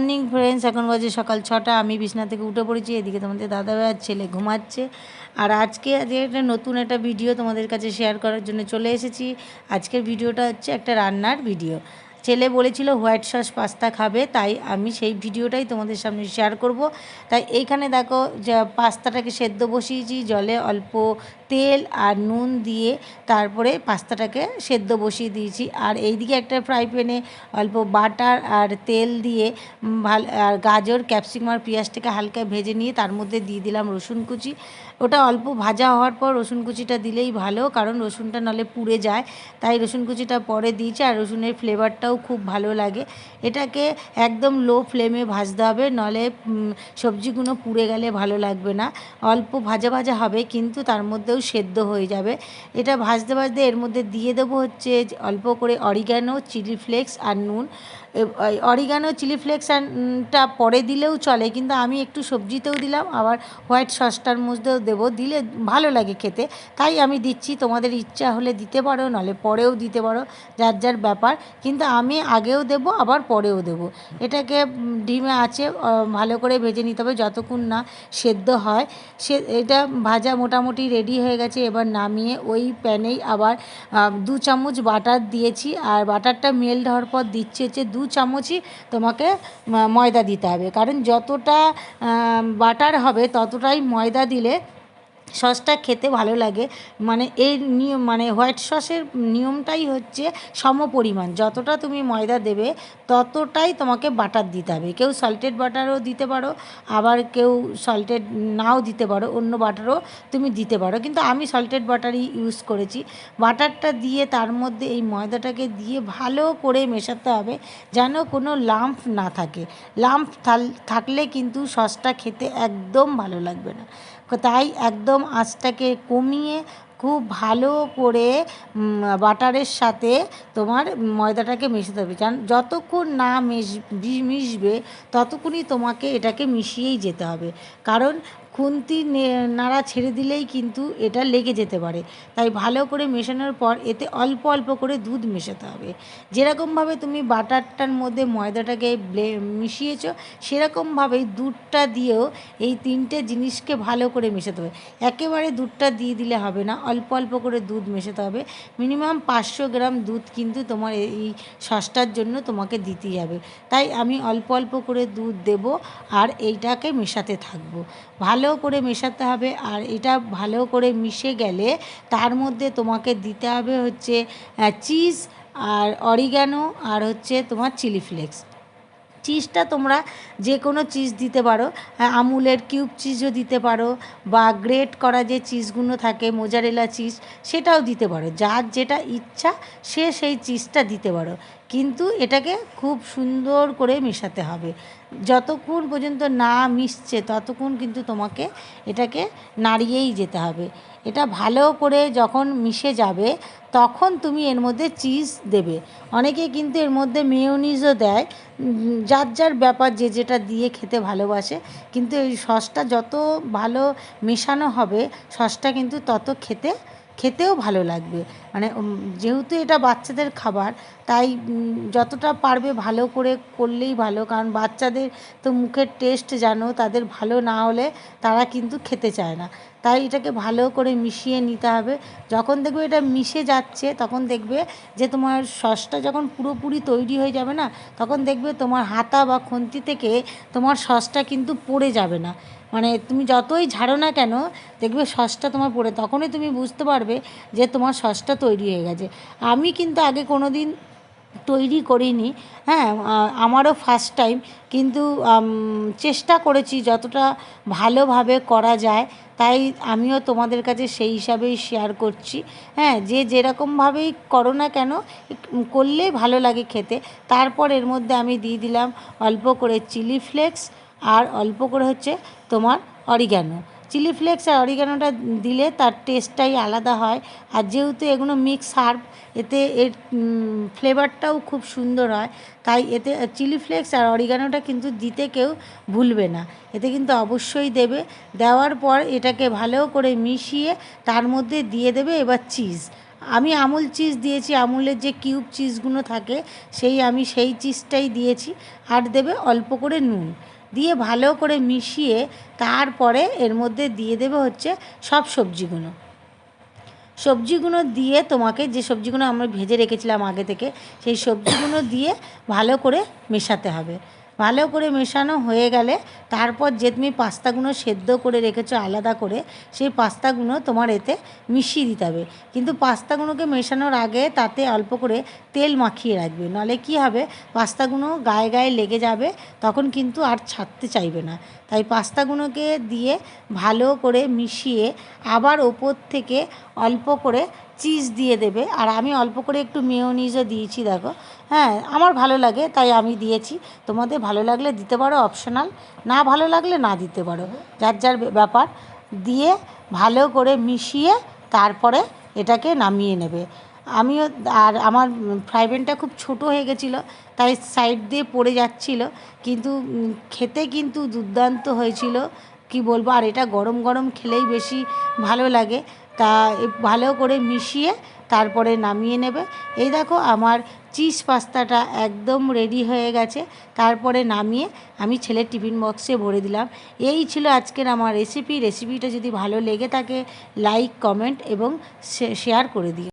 Morning friends, এখন বাজে সকাল 6টা। আমি বিছনা থেকে উঠে পড়েছি। এদিকে তোমাদের দাদাভাই আর ছেলে ঘুমাচ্ছে। আর আজকে একটা নতুন একটা ভিডিও তোমাদের কাছে শেয়ার করার জন্য চলে এসেছি। আজকের ভিডিওটা হচ্ছে একটা রান্নার ভিডিও। ছেলে বলেছিল হোয়াইট সস পাস্তা খাবে, তাই আমি সেই ভিডিওটাই তোমাদের সামনে শেয়ার করব। তাই এইখানে দেখো যে পাস্তাটাকে সেদ্ধ বসিয়েছি, জলে অল্প তেল আর নুন দিয়ে তারপরে পাস্তাটাকে সেদ্ধ বসিয়ে দিয়েছি। আর এইদিকে একটা ফ্রাই প্যানে অল্প বাটার আর তেল দিয়ে ভালো আর গাজর ক্যাপসিকাম আর পেঁয়াজটাকে হালকা ভেজে নিয়ে তার মধ্যে দিয়ে দিলাম রসুন কুচি। ওটা অল্প ভাজা হওয়ার পর রসুন কুচিটা দিলেই ভালো, কারণ রসুনটা নাহলে পুড়ে যায়। তাই রসুন কুচিটা পরে দিয়েছি, আর রসুনের ফ্লেভারটাও খুব ভালো লাগে। এটাকে একদম লো ফ্লেমে ভাজতে হবে, নাহলে সবজিগুলো পুড়ে গেলে ভালো লাগবে না। অল্প ভাজা ভাজা হবে, কিন্তু তার মধ্যেও সেদ্ধ হয়ে যাবে। এটা ভাজতে ভাজতে এর মধ্যে দিয়ে দেবো হচ্ছে অল্প করে অরিগ্যানো, চিলি ফ্লেক্স আর নুন। অরিগ্যানো, চিলি ফ্লেক্সটা পরে দিলেও চলে, কিন্তু আমি একটু সবজিতেও দিলাম, আবার হোয়াইট সসটার মধ্যেও দেবো, দিলে ভালো লাগে খেতে, তাই আমি দিচ্ছি। তোমাদের ইচ্ছা হলে দিতে পারো, নাহলে পরেও দিতে পারো, যার যার ব্যাপার। কিন্তু আমি আগেও দেবো আবার পরেও দেবো। এটাকে ডিমে আছে ভালো করে ভেজে নিতে হবে যতক্ষণ না সেদ্ধ হয়। এটা ভাজা মোটামুটি রেডি হয়ে গেছে। এবার নামিয়ে ওই প্যানেই আবার 2 চামচ বাটার দিয়েছি, আর বাটারটা মেল্ট হওয়ার পর দিচ্ছি হচ্ছে 2 চামচই তোমাকে ময়দা দিতে হবে, কারণ যতটা বাটার হবে ততটাই ময়দা দিলে সসটা খেতে ভালো লাগে। মানে এই নিয়ম, মানে হোয়াইট সসের নিয়মটাই হচ্ছে সমপরিমাণ, যতটা তুমি ময়দা দেবে ততটাই তোমাকে বাটার দিতে হবে। কেউ সল্টেড বাটারও দিতে পারো, আবার কেউ সল্টেড নাও দিতে পারো, অন্য বাটারও তুমি দিতে পারো, কিন্তু আমি সল্টেড বাটারই ইউজ করেছি। বাটারটা দিয়ে তার মধ্যে এই ময়দাটাকে দিয়ে ভালো করে মেশাতে হবে, যেন কোনো লাম্প না থাকে। লাম্প থাকলে কিন্তু সসটা খেতে একদম ভালো লাগবে না। তাই একদম আঁচটাকে কমিয়ে খুব ভালো করে বাটারের সাথে তোমার ময়দাটাকে মেশাতে হবে। যতক্ষণ না মিশবে ততক্ষণই তোমাকে এটাকে মিশিয়েই যেতে হবে, কারণ খুন্তি নাড়া ছেড়ে দিলেই কিন্তু এটা লেগে যেতে পারে। তাই ভালো করে মেশানোর পর এতে অল্প অল্প করে দুধ মেশাতে হবে। যেরকমভাবে তুমি বাটারটার মধ্যে ময়দাটাকে মিশিয়েছো, সেরকমভাবেই দুধটা দিয়েও এই 3টে জিনিসকে ভালো করে মেশাতে হবে। একেবারে দুধটা দিয়ে দিলে হবে না, অল্প অল্প করে দুধ মেশাতে হবে। মিনিমাম 500 গ্রাম দুধ কিন্তু তোমার এই সসটার জন্য তোমাকে দিতেই হবে। তাই আমি অল্প অল্প করে দুধ দেব, আর এইটাকে মেশাতে থাকবো। ভালো করে মেশাতে হবে, আর এটা ভালো করে মিশে গেলে তার মধ্যে তোমাকে দিতে হবে হচ্ছে চিজ আর অরিগ্যানো, আর হচ্ছে তোমার চিলি ফ্লেক্স। চিজটা তোমরা যে কোনো চিজ দিতে পারো, আমুলের কিউব চিজও দিতে পারো, বা গ্রেট করা যে চিজগুলো থাকে মোজারেলা চিজ, সেটাও দিতে পারো। যার যেটা ইচ্ছা সে সেই চিজটা দিতে পারো, কিন্তু এটাকে খুব সুন্দর করে মেশাতে হবে। যতক্ষণ পর্যন্ত না মিশছে ততক্ষণ কিন্তু তোমাকে এটাকে নাড়িয়েই যেতে হবে। এটা ভালো করে যখন মিশে যাবে তখন তুমি এর মধ্যে চিজ দেবে। অনেকে কিন্তু এর মধ্যে মেয়োনিজও দেয়, যার যার ব্যাপার, যে যেটা দিয়ে খেতে ভালোবাসে। কিন্তু এই সসটা যত ভালো মেশানো হবে সসটা কিন্তু তত খেতেও ভালো লাগবে। মানে যেহেতু এটা বাচ্চাদের খাবার, তাই যতটা পারবে ভালো করে করলেই ভালো, কারণ বাচ্চাদের তো মুখের টেস্ট জানো, তাদের ভালো না হলে তারা কিন্তু খেতে চায় না। তাই এটাকে ভালো করে মিশিয়ে নিতে হবে। যখন দেখবে এটা মিশে যাচ্ছে তখন দেখবে যে তোমার সসটা যখন পুরোপুরি তৈরি হয়ে যাবে না, তখন দেখবে তোমার হাতা বা খুন্তি থেকে তোমার সসটা কিন্তু পড়ে যাবে না। মানে তুমি যতই ঝাড়ো না কেন, দেখবে সসটা তোমার পড়ে, তখনই তুমি বুঝতে পারবে যে তোমার সসটা তৈরি হয়ে গেছে। আমি কিন্তু আগে কোনো দিন তৈরি করিনি, হ্যাঁ, আমারও ফার্স্ট টাইম, কিন্তু চেষ্টা করেছি যতটা ভালোভাবে করা যায়, তাই আমিও তোমাদের কাছে সেই হিসাবেই শেয়ার করছি। হ্যাঁ, যে যেরকমভাবেই করো না কেন, করলেই ভালো লাগে খেতে। তারপর এর মধ্যে আমি দিয়ে দিলাম অল্প করে চিলি ফ্লেক্স, আর অল্প করে হচ্ছে তোমার অরিগ্যানো। চিলি ফ্লেক্স আর অরিগ্যানোটা দিলে তার টেস্টটাই আলাদা হয়। আর যেহেতু এগুলো মিক্স হার্ব, এতে এর ফ্লেভারটাও খুব সুন্দর হয়। তাই এতে চিলি ফ্লেক্স আর অরিগ্যানোটা কিন্তু দিতে কেউ ভুলবে না, এতে কিন্তু অবশ্যই দেবে। দেওয়ার পর এটাকে ভালো করে মিশিয়ে তার মধ্যে দিয়ে দেবে এবার চিজ। আমি আমুল চিজ দিয়েছি, আমুলের যে কিউব চিজগুলো থাকে আমি সেই চিজটাই দিয়েছি। আর দেবে অল্প করে নুন, দিয়ে ভালো করে মিশিয়ে তারপরে এর মধ্যে দিয়ে দেবে হচ্ছে সব সবজিগুলো দিয়ে তোমাকে যে সবজিগুলো আমরা ভেজে রেখেছিলাম আগে থেকে সেই সবজিগুলো দিয়ে ভালো করে মেশাতে হবে। ভালো করে মেশানো হয়ে গেলে তারপর যে তুমি পাস্তাগুলো সেদ্ধ করে রেখেছো আলাদা করে, সেই পাস্তাগুলো তোমার এতে মিশিয়ে দিতে হবে। কিন্তু পাস্তাগুলোকে মেশানোর আগে তাতে অল্প করে তেল মাখিয়ে রাখবে, নাহলে কী হবে পাস্তাগুলো গায়ে গায়ে লেগে যাবে, তখন কিন্তু আর ছাড়তে চাইবে না। তাই পাস্তাগুলোকে দিয়ে ভালো করে মিশিয়ে আবার ওপর থেকে অল্প করে চিজ দিয়ে দেবে। আর আমি অল্প করে একটু মেয়োনিজও দিয়েছি, দেখো। হ্যাঁ, আমার ভালো লাগে তাই আমি দিয়েছি, তোমাদের ভালো লাগলে দিতে পারো, অপশনাল। না ভালো লাগলে না দিতে পারো, যার যার ব্যাপার। দিয়ে ভালো করে মিশিয়ে তারপরে এটাকে নামিয়ে নেবে। আমিও আর আমার ফ্রাই প্যানটা খুব ছোটো হয়ে গেছিলো, তাই সাইড দিয়ে পড়ে যাচ্ছিলো, কিন্তু খেতে কিন্তু দুর্দান্ত হয়েছিল, কি বলবো। আর এটা গরম গরম খেলেই বেশি ভালো লাগে। তা ভালো করে মিশিয়ে তারপরে নামিয়ে নেবে। এই দেখো আমার চিজ পাস্তাটা একদম রেডি হয়ে গেছে। তারপরে নামিয়ে আমি ছেলের টিফিন বক্সে ভরে দিলাম। এই ছিল আজকের আমার রেসিপিটা যদি ভালো লেগে থাকে লাইক, কমেন্ট এবং শেয়ার করে দিও।